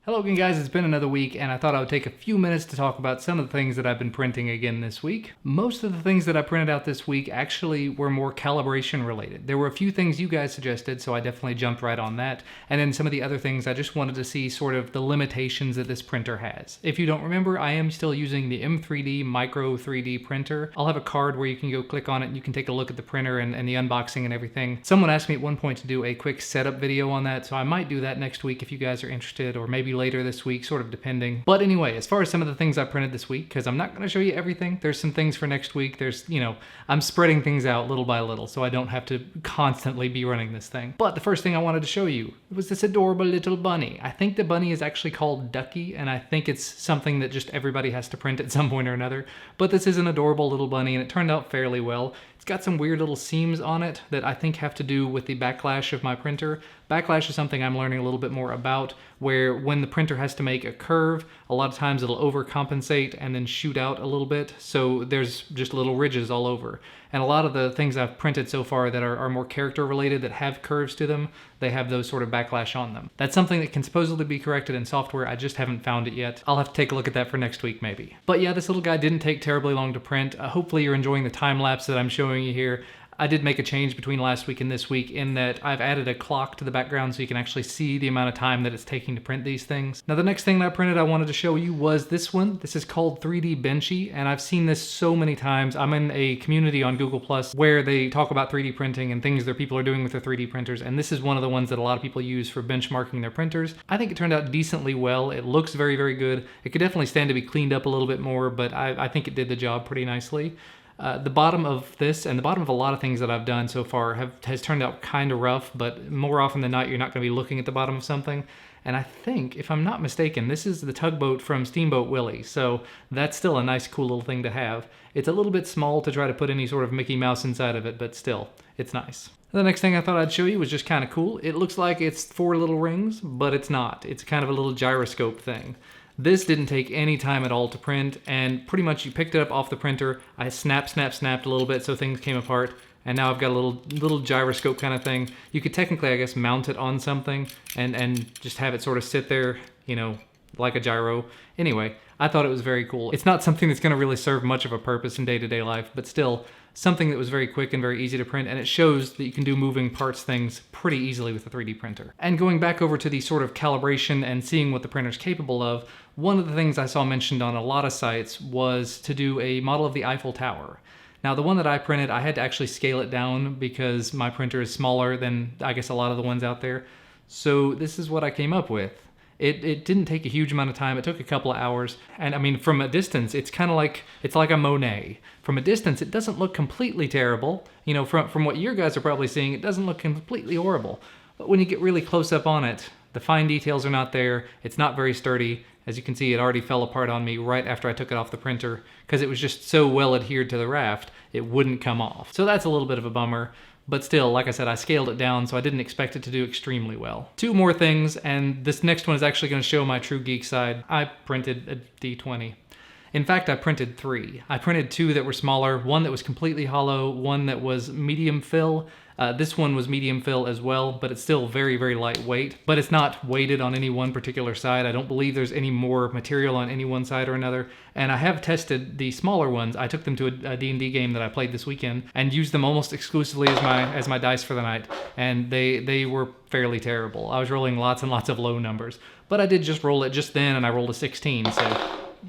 Hello again guys, it's been another week and I thought I would take a few minutes to talk about some of the things that I've been printing again this week. Most of the things that I printed out this week actually were more calibration related. There were a few things you guys suggested, so I definitely jumped right on that. And then some of the other things I just wanted to see sort of the limitations that this printer has. If you don't remember, I am still using the M3D Micro 3D printer. I'll have a card where you can go click on it and you can take a look at the printer and the unboxing and everything. Someone asked me at one point to do a quick setup video on that, so I might do that next week if you guys are interested, or maybe later this week, sort of depending. But anyway, as far as some of the things I printed this week, because I'm not going to show you everything, there's some things for next week. There's, I'm spreading things out little by little so I don't have to constantly be running this thing. But the first thing I wanted to show you was this adorable little bunny. I think the bunny is actually called Ducky, and I think it's something that just everybody has to print at some point or another. But this is an adorable little bunny and it turned out fairly well. It's got some weird little seams on it that I think have to do with the backlash of my printer. Backlash is something I'm learning a little bit more about, where when the printer has to make a curve, a lot of times it'll overcompensate and then shoot out a little bit, so there's just little ridges all over. And a lot of the things I've printed so far that are more character related, that have curves to them, they have those sort of backlash on them. That's something that can supposedly be corrected in software. I just haven't found it yet. I'll have to take a look at that for next week maybe. But yeah, this little guy didn't take terribly long to print. Hopefully you're enjoying the time lapse that I'm showing you here. I did make a change between last week and this week in that I've added a clock to the background so you can actually see the amount of time that it's taking to print these things. Now the next thing that I printed I wanted to show you was this one. This is called 3dBenchy, and I've seen this so many times. I'm in a community on Google Plus where they talk about 3D printing and things that people are doing with their 3D printers, and this is one of the ones that a lot of people use for benchmarking their printers. I think it turned out decently well. It looks very, very good. It could definitely stand to be cleaned up a little bit more, but I think it did the job pretty nicely. The bottom of this, and the bottom of a lot of things that I've done so far, has turned out kind of rough, but more often than not, you're not going to be looking at the bottom of something. And I think, if I'm not mistaken, this is the tugboat from Steamboat Willie, so that's still a nice, cool little thing to have. It's a little bit small to try to put any sort of Mickey Mouse inside of it, but still, it's nice. The next thing I thought I'd show you was just kind of cool. It looks like it's 4 little rings, but it's not. It's kind of a little gyroscope thing. This didn't take any time at all to print, and pretty much you picked it up off the printer. I snapped a little bit so things came apart, and now I've got a little gyroscope kind of thing. You could technically, I guess, mount it on something and just have it sort of sit there, like a gyro. Anyway, I thought it was very cool. It's not something that's going to really serve much of a purpose in day-to-day life, but still something that was very quick and very easy to print, and it shows that you can do moving parts things pretty easily with a 3D printer. And going back over to the sort of calibration and seeing what the printer's capable of, one of the things I saw mentioned on a lot of sites was to do a model of the Eiffel Tower. Now the one that I printed, I had to actually scale it down because my printer is smaller than I guess a lot of the ones out there. So this is what I came up with. It didn't take a huge amount of time. It took a couple of hours. And I mean, from a distance, it's kind of like, it's like a Monet. From a distance, it doesn't look completely terrible. From what you guys are probably seeing, it doesn't look completely horrible. But when you get really close up on it, the fine details are not there. It's not very sturdy. As you can see, it already fell apart on me right after I took it off the printer because it was just so well adhered to the raft, it wouldn't come off. So that's a little bit of a bummer. But still, like I said, I scaled it down, so I didn't expect it to do extremely well. 2 more things, and this next one is actually going to show my true geek side. I printed a D20. In fact, I printed 3. I printed 2 that were smaller, one that was completely hollow, one that was medium fill. This one was medium fill as well, but it's still very, very lightweight. But it's not weighted on any one particular side. I don't believe there's any more material on any one side or another. And I have tested the smaller ones. I took them to a D&D game that I played this weekend and used them almost exclusively as my dice for the night. And they were fairly terrible. I was rolling lots and lots of low numbers. But I did just roll it just then, and I rolled a 16,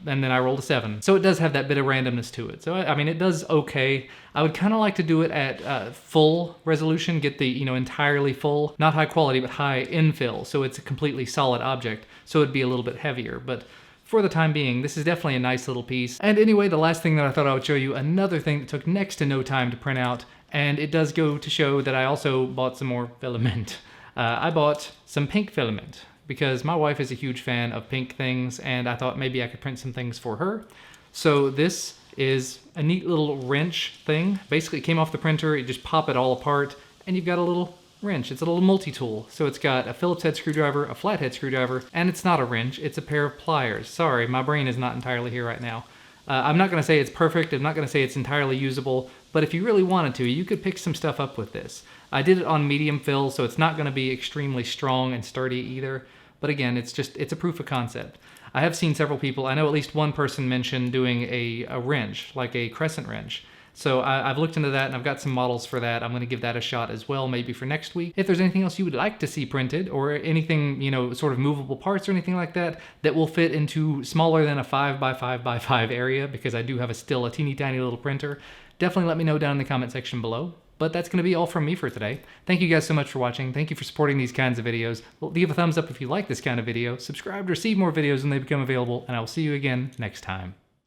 and then I rolled a 7. So it does have that bit of randomness to it. So, I mean, it does okay. I would kind of like to do it at full resolution, get the, entirely full, not high quality, but high infill, so it's a completely solid object, so it'd be a little bit heavier. But for the time being, this is definitely a nice little piece. And anyway, the last thing that I thought I would show you, another thing that took next to no time to print out, and it does go to show that I also bought some more filament. I bought some pink filament, because my wife is a huge fan of pink things, and I thought maybe I could print some things for her. So this is a neat little wrench thing. Basically, it came off the printer, you just pop it all apart, and you've got a little wrench. It's a little multi-tool. So it's got a Phillips head screwdriver, a flathead screwdriver, and it's not a wrench, it's a pair of pliers. Sorry, my brain is not entirely here right now. I'm not going to say it's perfect, I'm not going to say it's entirely usable, but if you really wanted to, you could pick some stuff up with this. I did it on medium fill, so it's not going to be extremely strong and sturdy either, But again, it's a proof of concept. I have seen several people, I know at least one person mentioned doing a wrench, like a crescent wrench. So I've looked into that and I've got some models for that. I'm going to give that a shot as well, maybe for next week. If there's anything else you would like to see printed, or anything, you know, sort of movable parts or anything like that, that will fit into smaller than a 5x5x5 area, because I do have still a teeny tiny little printer, definitely let me know down in the comment section below. But that's going to be all from me for today. Thank you guys so much for watching. Thank you for supporting these kinds of videos. Leave a thumbs up if you like this kind of video. Subscribe to receive more videos when they become available, and I will see you again next time.